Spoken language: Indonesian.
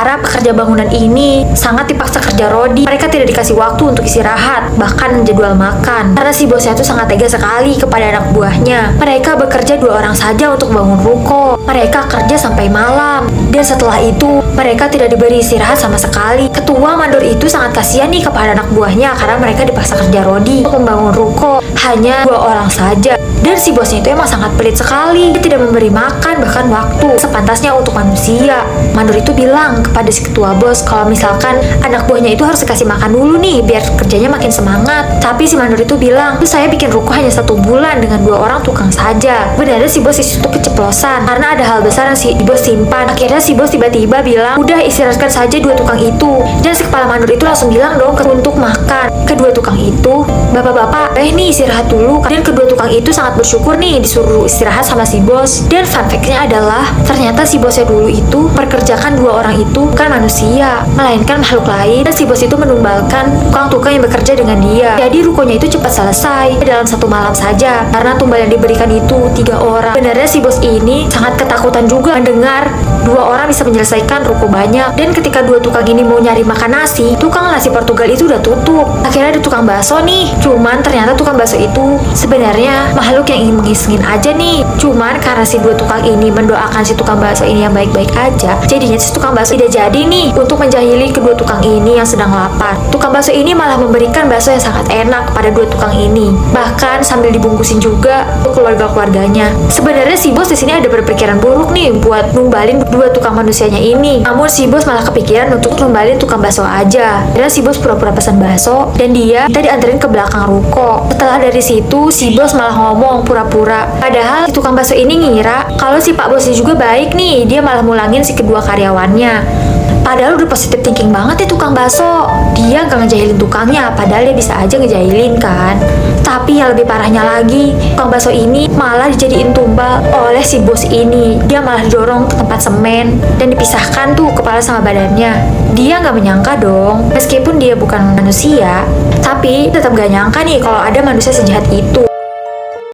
Para pekerja bangunan ini sangat dipaksa kerja rodi. Mereka tidak dikasih waktu untuk istirahat, bahkan jadwal makan. Karena si bosnya itu sangat tega sekali kepada anak buahnya. Mereka bekerja 2 orang saja untuk bangun ruko. Mereka kerja sampai malam. Dan setelah itu, mereka tidak diberi istirahat sama sekali. Ketua mandor itu sangat kasihan nih kepada anak buahnya karena mereka dipaksa kerja rodi untuk membangun ruko. Hanya 2 orang saja. Dan si bosnya itu emang sangat pelit sekali. Dia tidak memberi makan bahkan waktu sepantasnya untuk manusia. Mandor itu bilang kepada si ketua bos kalau misalkan anak buahnya itu harus dikasih makan dulu nih biar kerjanya makin semangat. Tapi si mandor itu bilang, saya bikin ruko hanya 1 bulan dengan 2 orang tukang saja. Benar si bos itu keceplosan karena ada hal besar yang si bos simpan. Akhirnya si bos tiba-tiba bilang, udah istirahatkan saja 2 tukang itu. Dan si kepala mandor itu langsung bilang dong untuk makan. Kedua tukang itu, bapak-bapak, nih istirahat dulu. Dan kedua tukang itu sangat bersyukur nih disuruh istirahat sama si bos. Dan fun fact-nya adalah ternyata si bosnya dulu itu memperkerjakan 2 orang itu bukan manusia, melainkan makhluk lain. Dan si bos itu menumbalkan tukang-tukang yang bekerja dengan dia. Jadi rukonya itu cepat selesai dalam 1 malam saja karena tumbal yang diberikan itu 3 orang. Benarnya si bos ini sangat ketakutan juga mendengar 2 orang bisa menyelesaikan ruko banyak. Dan ketika 2 tukang ini mau nyari makan nasi, tukang nasi Portugal itu udah tutup. Akhirnya ada tukang bakso nih. Cuman ternyata tukang bakso itu sebenarnya makhluk yang ingin mengisengin aja nih. Cuman karena si 2 tukang ini mendoakan si tukang bakso ini yang baik-baik aja, jadinya si tukang bakso tidak jadi nih untuk menjahili kedua tukang ini yang sedang lapar. Tukang bakso ini malah memberikan bakso yang sangat enak kepada 2 tukang ini, bahkan sambil dibungkusin juga untuk keluarga-keluarganya. Sebenarnya si bos di sini ada berpikiran buruk nih buat numbalin 2 tukang manusianya ini. Namun si bos malah kepikiran untuk numbalin tukang bakso aja. Dan si bos pura-pura pesan bakso dan dia minta dianterin ke belakang ruko. Setelah dari situ si bos malah ngomong pura-pura. Padahal si tukang bakso ini ngira kalau si pak bosnya juga baik nih, dia malah mulangin si kedua karyawannya. Padahal udah positive thinking banget ya tukang bakso. Dia gak ngejahilin tukangnya, padahal dia bisa aja ngejahilin kan. Tapi yang lebih parahnya lagi, tukang bakso ini malah dijadiin tumbal oleh si bos ini. Dia malah didorong ke tempat semen dan dipisahkan tuh kepala sama badannya. Dia gak menyangka dong, meskipun dia bukan manusia, tapi tetap gak nyangka nih kalau ada manusia sejahat itu.